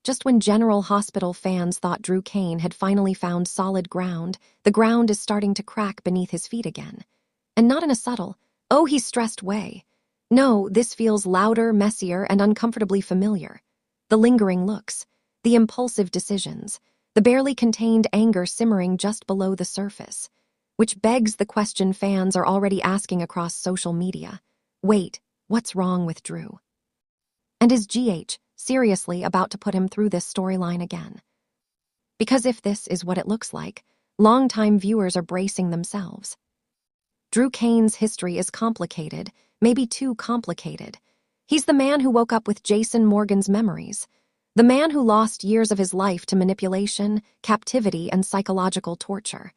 Just when General Hospital fans thought Drew Kane had finally found solid ground, the ground is starting to crack beneath his feet again. And not in a subtle, oh, he's stressed way. No, this feels louder, messier, and uncomfortably familiar. The lingering looks, the impulsive decisions, the barely contained anger simmering just below the surface. Which begs the question fans are already asking across social media. Wait, what's wrong with Drew? And is GH seriously about to put him through this storyline again? Because if this is what it looks like, longtime viewers are bracing themselves. Drew Kane's history is complicated, maybe too complicated. He's the man who woke up with Jason Morgan's memories, the man who lost years of his life to manipulation, captivity, and psychological torture.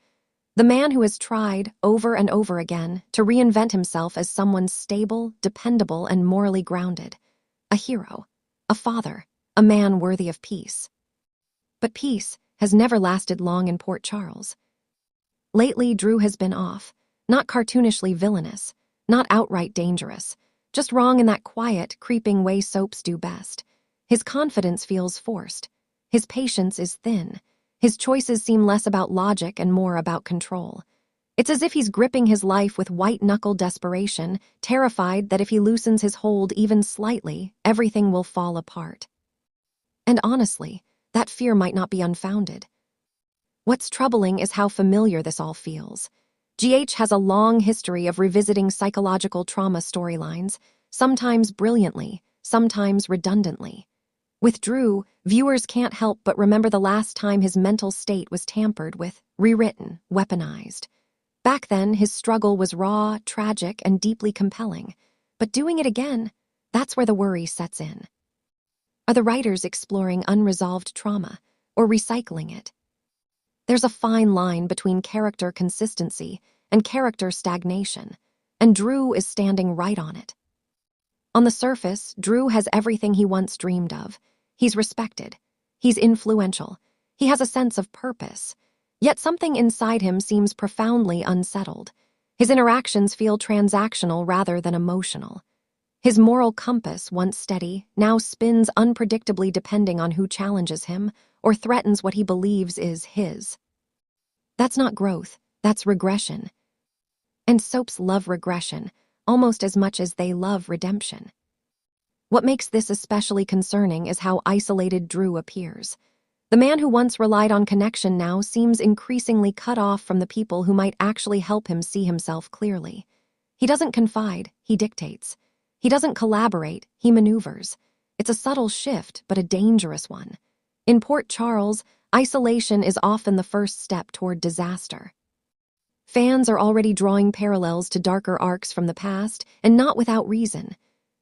The man who has tried, over and over again, to reinvent himself as someone stable, dependable, and morally grounded. A hero, a father, a man worthy of peace. But peace has never lasted long in Port Charles. Lately, Drew has been off, not cartoonishly villainous, not outright dangerous, just wrong in that quiet, creeping way soaps do best. His confidence feels forced. His patience is thin. His choices seem less about logic and more about control. It's as if he's gripping his life with white-knuckle desperation, terrified that if he loosens his hold even slightly, everything will fall apart. And honestly, that fear might not be unfounded. What's troubling is how familiar this all feels. GH has a long history of revisiting psychological trauma storylines, sometimes brilliantly, sometimes redundantly. With Drew, viewers can't help but remember the last time his mental state was tampered with, rewritten, weaponized. Back then, his struggle was raw, tragic, and deeply compelling. But doing it again, that's where the worry sets in. Are the writers exploring unresolved trauma, or recycling it? There's a fine line between character consistency and character stagnation, and Drew is standing right on it. On the surface, Drew has everything he once dreamed of. He's respected. He's influential. He has a sense of purpose. Yet something inside him seems profoundly unsettled. His interactions feel transactional rather than emotional. His moral compass, once steady, now spins unpredictably depending on who challenges him or threatens what he believes is his. That's not growth, that's regression. And soaps love regression, almost as much as they love redemption. What makes this especially concerning is how isolated Drew appears. The man who once relied on connection now seems increasingly cut off from the people who might actually help him see himself clearly. He doesn't confide, he dictates. He doesn't collaborate, he maneuvers. It's a subtle shift, but a dangerous one. In Port Charles, isolation is often the first step toward disaster. Fans are already drawing parallels to darker arcs from the past, and not without reason.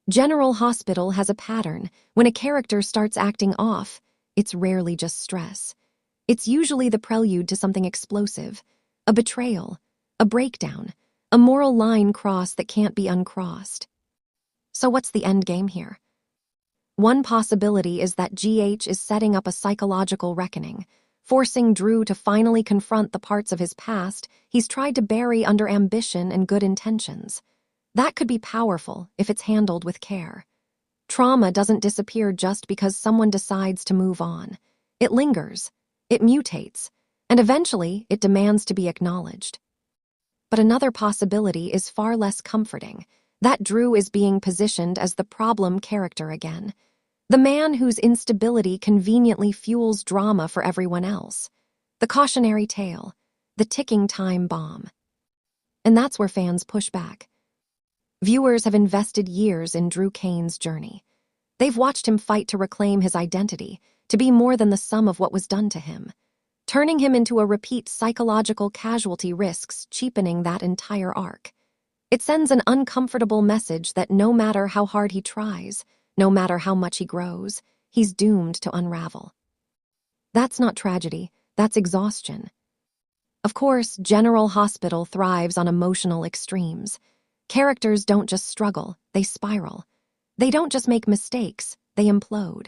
General Hospital has a pattern. When a character starts acting off, it's rarely just stress. It's usually the prelude to something explosive, a betrayal, a breakdown, a moral line cross that can't be uncrossed. So what's the end game here? One possibility is that GH is setting up a psychological reckoning, forcing Drew to finally confront the parts of his past he's tried to bury under ambition and good intentions. That could be powerful if it's handled with care. Trauma doesn't disappear just because someone decides to move on. It lingers, it mutates, and eventually it demands to be acknowledged. But another possibility is far less comforting, that Drew is being positioned as the problem character again. The man whose instability conveniently fuels drama for everyone else. The cautionary tale, the ticking time bomb. And that's where fans push back. Viewers have invested years in Drew Kane's journey. They've watched him fight to reclaim his identity, to be more than the sum of what was done to him. Turning him into a repeat psychological casualty risks cheapening that entire arc. It sends an uncomfortable message that no matter how hard he tries, no matter how much he grows, he's doomed to unravel. That's not tragedy, that's exhaustion. Of course, General Hospital thrives on emotional extremes. Characters don't just struggle, they spiral. They don't just make mistakes, they implode.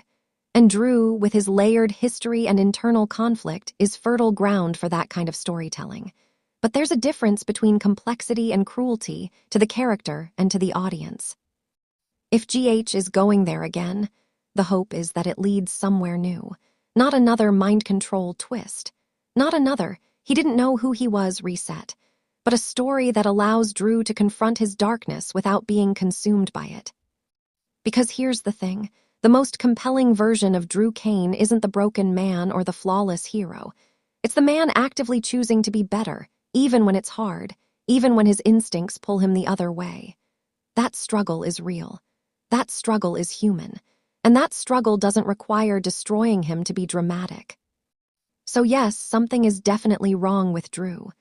And Drew, with his layered history and internal conflict, is fertile ground for that kind of storytelling. But there's a difference between complexity and cruelty to the character and to the audience. If GH is going there again, The hope is that it leads somewhere new. Not another mind control twist. Not another, he didn't know who he was reset. But a story that allows Drew to confront his darkness without being consumed by it. Because here's the thing, the most compelling version of Drew Cain isn't the broken man or the flawless hero. It's the man actively choosing to be better, even when it's hard, even when his instincts pull him the other way. That struggle is real. That struggle is human. And that struggle doesn't require destroying him to be dramatic. So yes, something is definitely wrong with Drew.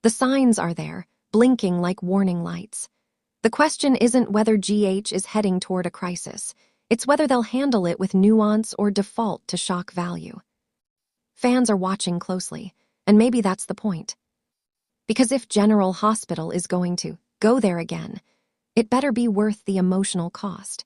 The signs are there, blinking like warning lights. The question isn't whether GH is heading toward a crisis. It's whether they'll handle it with nuance or default to shock value. Fans are watching closely, and maybe that's the point. Because if General Hospital is going to go there again, it better be worth the emotional cost.